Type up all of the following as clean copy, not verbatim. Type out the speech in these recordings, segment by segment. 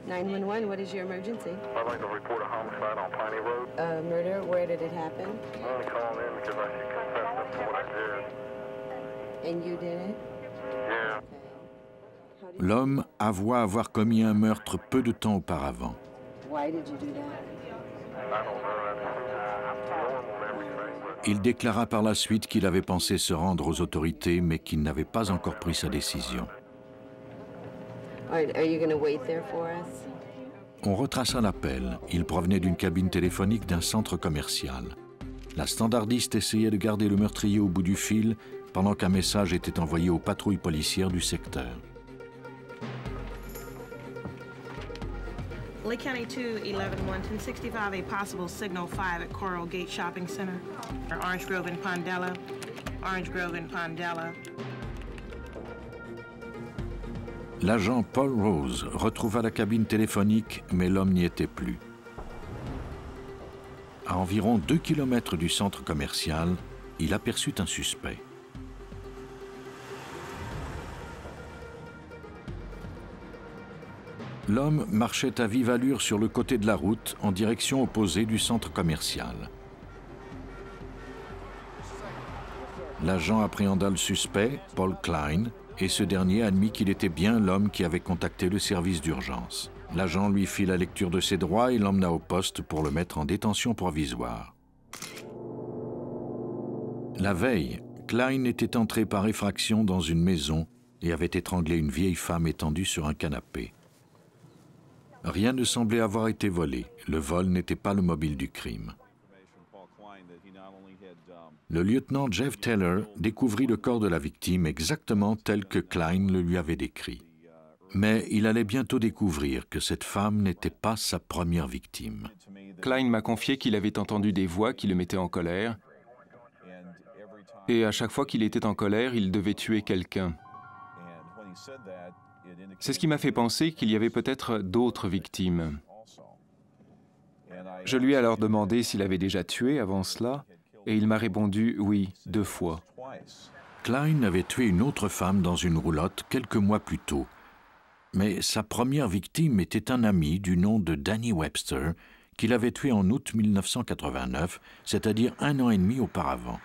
911, what is your emergency? I'd like to report a homicide on Piney Road. A murder, where did it happen? I'm only calling in because I should confess to what I did. And you did it? Yeah. Okay. How did L'homme avoue avoir commis un meurtre peu de temps auparavant. Why did you do that? I don't know. That's normal everything, but Il déclara par la suite qu'il avait pensé se rendre aux autorités, mais qu'il n'avait pas encore pris sa décision. Are you going to wait there for us? On retraça l'appel. Il provenait d'une cabine téléphonique d'un centre commercial. La standardiste essayait de garder le meurtrier au bout du fil pendant qu'un message était envoyé aux patrouilles policières du secteur. Lake County 2, 11-1, 1065, a possible signal 5 at Coral Gate Shopping Center. Orange Grove and Pondella. Orange Grove and Pondella. L'agent Paul Rose retrouva la cabine téléphonique, mais l'homme n'y était plus. À environ 2 kilomètres du centre commercial, il aperçut un suspect. L'homme marchait à vive allure sur le côté de la route en direction opposée du centre commercial. L'agent appréhenda le suspect, Paul Klein, et ce dernier admit qu'il était bien l'homme qui avait contacté le service d'urgence. L'agent lui fit la lecture de ses droits et l'emmena au poste pour le mettre en détention provisoire. La veille, Klein était entré par effraction dans une maison et avait étranglé une vieille femme étendue sur un canapé. Rien ne semblait avoir été volé. Le vol n'était pas le mobile du crime. Le lieutenant Jeff Taylor découvrit le corps de la victime exactement tel que Klein le lui avait décrit. Mais il allait bientôt découvrir que cette femme n'était pas sa première victime. Klein m'a confié qu'il avait entendu des voix qui le mettaient en colère. Et à chaque fois qu'il était en colère, il devait tuer quelqu'un. C'est ce qui m'a fait penser qu'il y avait peut-être d'autres victimes. Je lui ai alors demandé s'il avait déjà tué avant cela, et il m'a répondu oui, 2 fois. Klein avait tué une autre femme dans une roulotte quelques mois plus tôt. Mais sa première victime était un ami du nom de Danny Webster, qu'il avait tué en août 1989, c'est-à-dire 1 an et demi auparavant.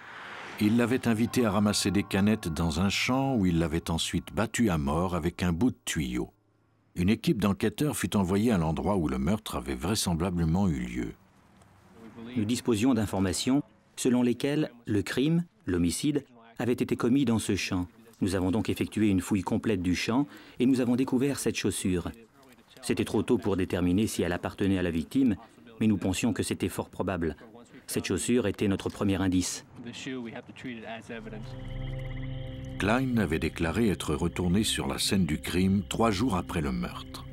Il l'avait invité à ramasser des canettes dans un champ où il l'avait ensuite battu à mort avec un bout de tuyau. Une équipe d'enquêteurs fut envoyée à l'endroit où le meurtre avait vraisemblablement eu lieu. Nous disposions d'informations selon lesquelles le crime, l'homicide, avait été commis dans ce champ. Nous avons donc effectué une fouille complète du champ et nous avons découvert cette chaussure. C'était trop tôt pour déterminer si elle appartenait à la victime, mais nous pensions que c'était fort probable. Cette chaussure était notre premier indice. Klein avait déclaré être retourné sur la scène du crime 3 jours après le meurtre.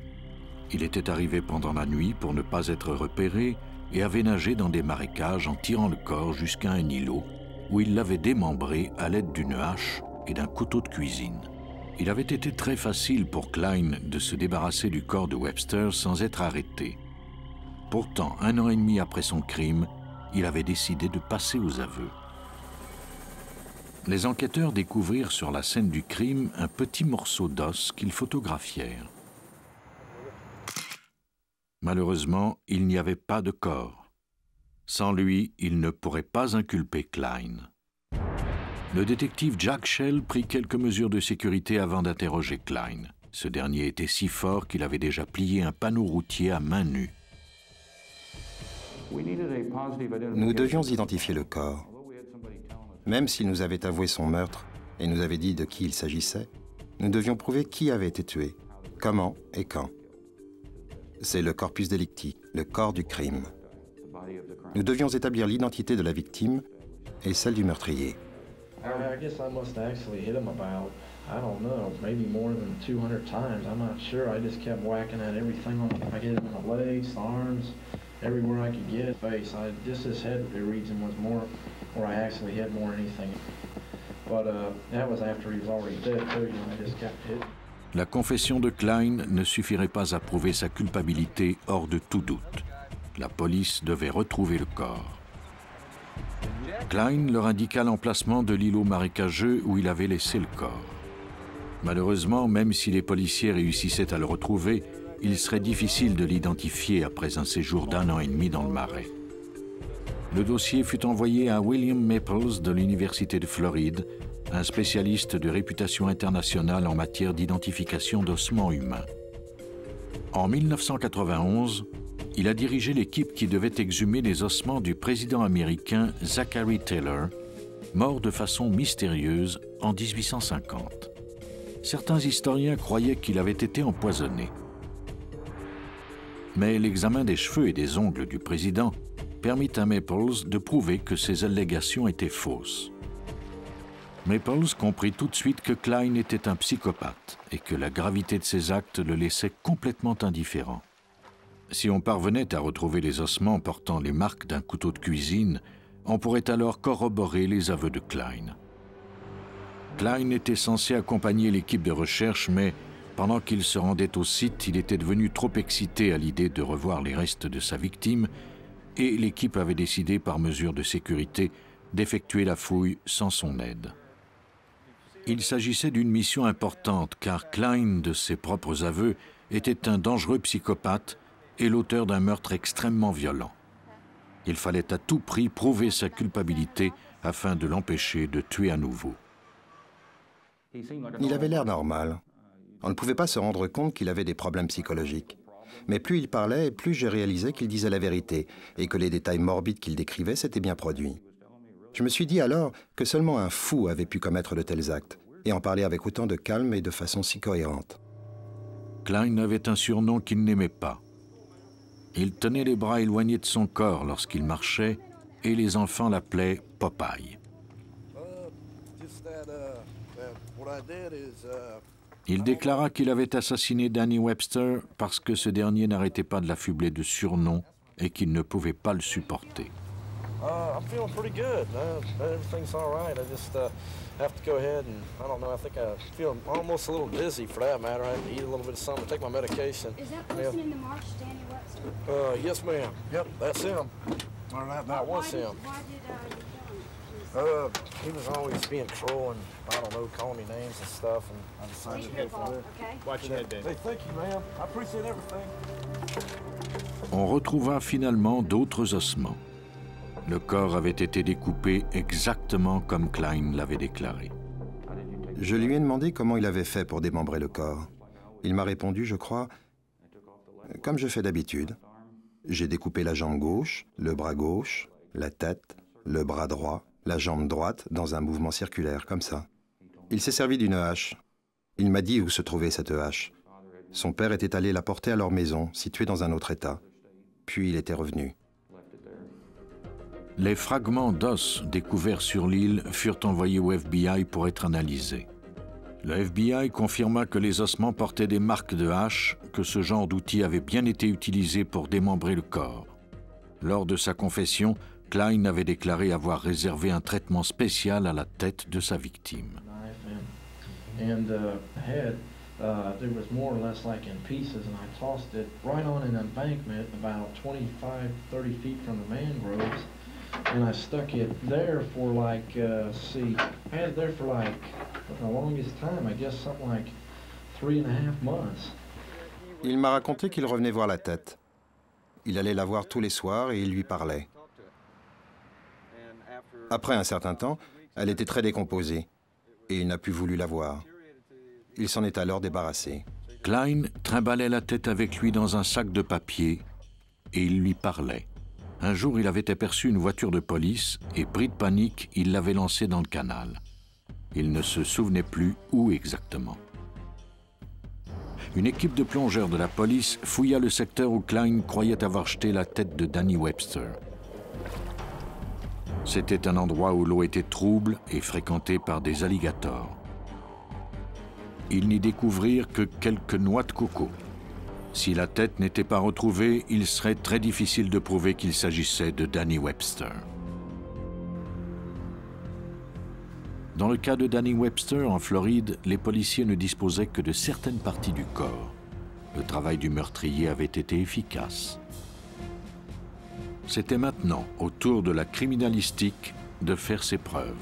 Il était arrivé pendant la nuit pour ne pas être repéré et avait nagé dans des marécages en tirant le corps jusqu'à un îlot où il l'avait démembré à l'aide d'une hache et d'un couteau de cuisine. Il avait été très facile pour Klein de se débarrasser du corps de Webster sans être arrêté. Pourtant, 1 an et demi après son crime, il avait décidé de passer aux aveux. Les enquêteurs découvrirent sur la scène du crime un petit morceau d'os qu'ils photographièrent. Malheureusement, il n'y avait pas de corps. Sans lui, ils ne pourraient pas inculper Klein. Le détective Jack Shell prit quelques mesures de sécurité avant d'interroger Klein. Ce dernier était si fort qu'il avait déjà plié un panneau routier à main nue. Nous devions identifier le corps. Même s'il nous avait avoué son meurtre et nous avait dit de qui il s'agissait, nous devions prouver qui avait été tué, comment et quand. C'est le corpus delicti, le corps du crime. Nous devions établir l'identité de la victime et celle du meurtrier. I guess I must have actually hit him about, I don't know, maybe more than 200 times. I'm not sure. I just kept whacking at everything. I hit him in the legs, the arms, everywhere I could get. Face. Just his head region was more where I actually hit more than anything. But that was after he was already dead too. You know, I just kept hitting. La confession de Klein ne suffirait pas à prouver sa culpabilité hors de tout doute. La police devait retrouver le corps. Klein leur indiqua l'emplacement de l'îlot marécageux où il avait laissé le corps. Malheureusement, même si les policiers réussissaient à le retrouver, il serait difficile de l'identifier après un séjour d'1 an et demi dans le Marais. Le dossier fut envoyé à William Maples de l'Université de Floride, un spécialiste de réputation internationale en matière d'identification d'ossements humains. En 1991, il a dirigé l'équipe qui devait exhumer les ossements du président américain Zachary Taylor, mort de façon mystérieuse en 1850. Certains historiens croyaient qu'il avait été empoisonné. Mais l'examen des cheveux et des ongles du président permit à Maples de prouver que ces allégations étaient fausses. Maples comprit tout de suite que Klein était un psychopathe et que la gravité de ses actes le laissait complètement indifférent. Si on parvenait à retrouver les ossements portant les marques d'un couteau de cuisine, on pourrait alors corroborer les aveux de Klein. Klein était censé accompagner l'équipe de recherche, mais pendant qu'il se rendait au site, il était devenu trop excité à l'idée de revoir les restes de sa victime et l'équipe avait décidé, par mesure de sécurité, d'effectuer la fouille sans son aide. Il s'agissait d'une mission importante car Klein, de ses propres aveux, était un dangereux psychopathe et l'auteur d'un meurtre extrêmement violent. Il fallait à tout prix prouver sa culpabilité afin de l'empêcher de tuer à nouveau. Il avait l'air normal. On ne pouvait pas se rendre compte qu'il avait des problèmes psychologiques. Mais plus il parlait, plus je réalisais qu'il disait la vérité et que les détails morbides qu'il décrivait s'étaient bien produits. Je me suis dit alors que seulement un fou avait pu commettre de tels actes et en parler avec autant de calme et de façon si cohérente. Klein avait un surnom qu'il n'aimait pas. Il tenait les bras éloignés de son corps lorsqu'il marchait et les enfants l'appelaient Popeye. Il déclara qu'il avait assassiné Danny Webster parce que ce dernier n'arrêtait pas de l'affubler de surnoms et qu'il ne pouvait pas le supporter. I'm feeling pretty good. Everything's all right. I just have to go ahead and, I don't know, I think I feel almost a little dizzy for that matter. I have to eat a little bit of something, take my medication. Is that person in the march, Danny Webster? Yes, ma'am. Yep, that's him. All right, that was him. Why did you kill him? He was always being cruel and, I don't know, calling me names and stuff, and I decided to go for it. Okay? Watch your head, Danny. Hey, thank you, ma'am. I appreciate everything. On retrouva finalement d'autres ossements. Le corps avait été découpé exactement comme Klein l'avait déclaré. Je lui ai demandé comment il avait fait pour démembrer le corps. Il m'a répondu, je crois, comme je fais d'habitude. J'ai découpé la jambe gauche, le bras gauche, la tête, le bras droit, la jambe droite dans un mouvement circulaire, comme ça. Il s'est servi d'une hache. Il m'a dit où se trouvait cette hache. Son père était allé la porter à leur maison, située dans un autre état. Puis il était revenu. Les fragments d'os découverts sur l'île furent envoyés au FBI pour être analysés. Le FBI confirma que les ossements portaient des marques de hache, que ce genre d'outil avait bien été utilisé pour démembrer le corps. Lors de sa confession, Klein avait déclaré avoir réservé un traitement spécial à la tête de sa victime. There was more or less like in pieces, and I tossed it right on an embankment about 25, 30 feet from the mangroves, and I stuck it there for like, I had it there for like the longest time, I guess something like 3.5 months. Il m'a raconté qu'il revenait voir la tête. Il allait la voir tous les soirs et il lui parlait. Après un certain temps, elle était très décomposée et il n'a plus voulu la voir. Il s'en est alors débarrassé. Klein trimballait la tête avec lui dans un sac de papier et il lui parlait. Un jour, il avait aperçu une voiture de police et, pris de panique, il l'avait lancée dans le canal. Il ne se souvenait plus où exactement. Une équipe de plongeurs de la police fouilla le secteur où Klein croyait avoir jeté la tête de Danny Webster. C'était un endroit où l'eau était trouble et fréquentée par des alligators. Ils n'y découvrirent que quelques noix de coco. Si la tête n'était pas retrouvée, il serait très difficile de prouver qu'il s'agissait de Danny Webster. Dans le cas de Danny Webster, en Floride, les policiers ne disposaient que de certaines parties du corps. Le travail du meurtrier avait été efficace. C'était maintenant au tour de la criminalistique de faire ses preuves.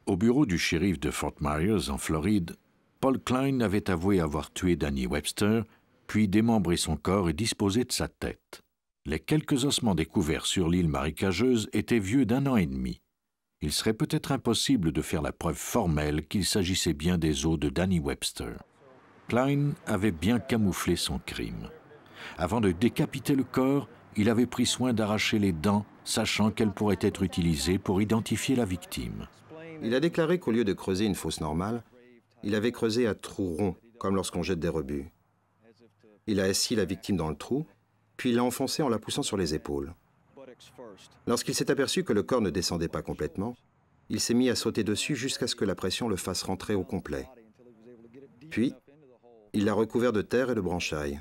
Au bureau du shérif de Fort Myers, en Floride, Paul Klein avait avoué avoir tué Danny Webster, puis démembré son corps et disposé de sa tête. Les quelques ossements découverts sur l'île marécageuse étaient vieux d'1 an et demi. Il serait peut-être impossible de faire la preuve formelle qu'il s'agissait bien des os de Danny Webster. Klein avait bien camouflé son crime. Avant de décapiter le corps, il avait pris soin d'arracher les dents, sachant qu'elles pourraient être utilisées pour identifier la victime. Il a déclaré qu'au lieu de creuser une fosse normale, il avait creusé un trou rond, comme lorsqu'on jette des rebuts. Il a assis la victime dans le trou, puis il l'a enfoncé en la poussant sur les épaules. Lorsqu'il s'est aperçu que le corps ne descendait pas complètement, il s'est mis à sauter dessus jusqu'à ce que la pression le fasse rentrer au complet. Puis, il l'a recouvert de terre et de branchailles.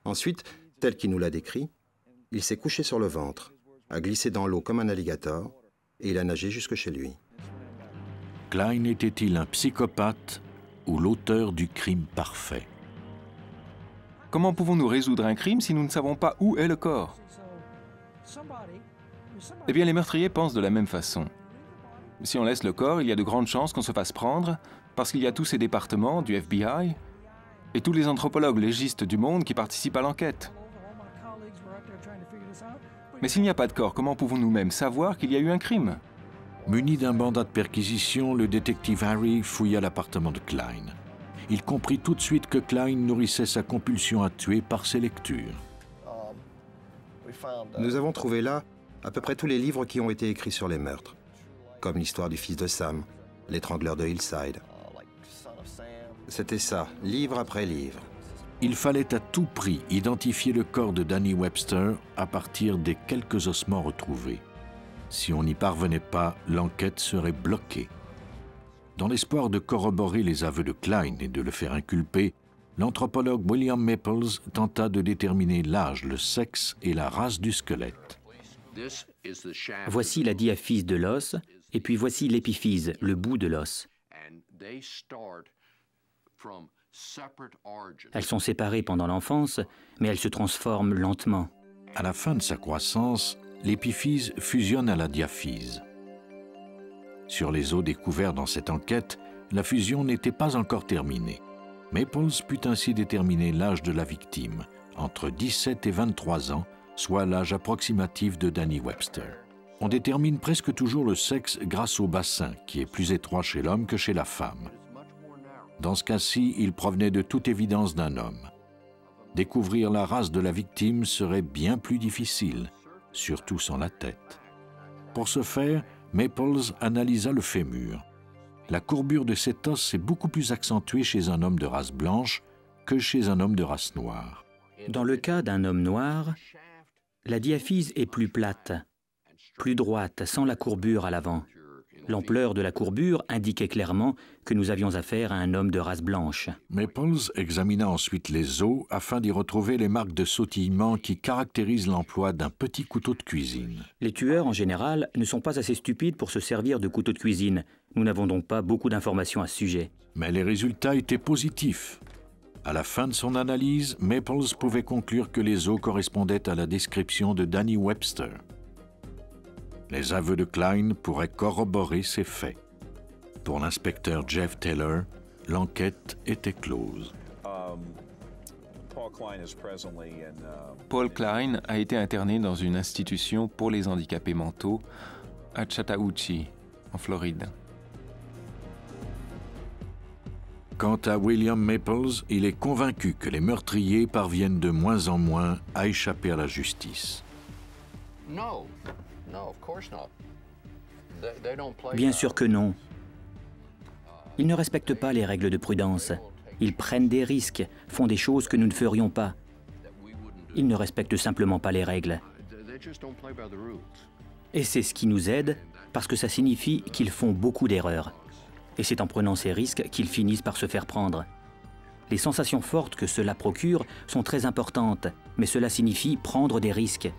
Ensuite, tel qu'il nous l'a décrit, il s'est couché sur le ventre, a glissé dans l'eau comme un alligator, et il a nagé jusque chez lui. Klein était-il un psychopathe ou l'auteur du crime parfait? Comment pouvons-nous résoudre un crime si nous ne savons pas où est le corps? Eh bien, les meurtriers pensent de la même façon. Si on laisse le corps, il y a de grandes chances qu'on se fasse prendre, parce qu'il y a tous ces départements du FBI et tous les anthropologues légistes du monde qui participent à l'enquête. Mais s'il n'y a pas de corps, comment pouvons-nous même savoir qu'il y a eu un crime? Muni d'un mandat de perquisition, le détective Harry fouilla l'appartement de Klein. Il comprit tout de suite que Klein nourrissait sa compulsion à tuer par ses lectures. Nous avons trouvé là à peu près tous les livres qui ont été écrits sur les meurtres, comme l'histoire du fils de Sam, l'étrangleur de Hillside. C'était ça, livre après livre. Il fallait à tout prix identifier le corps de Danny Webster à partir des quelques ossements retrouvés. Si on n'y parvenait pas, l'enquête serait bloquée. Dans l'espoir de corroborer les aveux de Klein et de le faire inculper, l'anthropologue William Maples tenta de déterminer l'âge, le sexe et la race du squelette. Voici la diaphyse de l'os, et puis voici l'épiphyse, le bout de l'os. Elles sont séparées pendant l'enfance, mais elles se transforment lentement. À la fin de sa croissance, l'épiphyse fusionne à la diaphyse. Sur les os découverts dans cette enquête, la fusion n'était pas encore terminée. Maples put ainsi déterminer l'âge de la victime, entre 17 et 23 ans, soit l'âge approximatif de Danny Webster. On détermine presque toujours le sexe grâce au bassin, qui est plus étroit chez l'homme que chez la femme. Dans ce cas-ci, il provenait de toute évidence d'un homme. Découvrir la race de la victime serait bien plus difficile, surtout sans la tête. Pour ce faire, Maples analysa le fémur. La courbure de cet os est beaucoup plus accentuée chez un homme de race blanche que chez un homme de race noire. Dans le cas d'un homme noir, la diaphyse est plus plate, plus droite, sans la courbure à l'avant. L'ampleur de la courbure indiquait clairement que nous avions affaire à un homme de race blanche. Maples examina ensuite les os afin d'y retrouver les marques de sautillement qui caractérisent l'emploi d'un petit couteau de cuisine. Les tueurs, en général, ne sont pas assez stupides pour se servir de couteau de cuisine. Nous n'avons donc pas beaucoup d'informations à ce sujet. Mais les résultats étaient positifs. À la fin de son analyse, Maples pouvait conclure que les os correspondaient à la description de Danny Webster. Les aveux de Klein pourraient corroborer ces faits. Pour l'inspecteur Jeff Taylor, l'enquête était close. Paul Klein a été interné dans une institution pour les handicapés mentaux à Chattahoochee, en Floride. Quant à William Maples, il est convaincu que les meurtriers parviennent de moins en moins à échapper à la justice. Bien sûr que non. Ils ne respectent pas les règles de prudence. Ils prennent des risques, font des choses que nous ne ferions pas. Ils ne respectent simplement pas les règles. Et c'est ce qui nous aide, parce que ça signifie qu'ils font beaucoup d'erreurs. Et c'est en prenant ces risques qu'ils finissent par se faire prendre. Les sensations fortes que cela procure sont très importantes, mais cela signifie prendre des risques.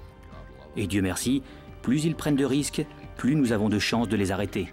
Et Dieu merci, plus ils prennent de risques, plus nous avons de chances de les arrêter.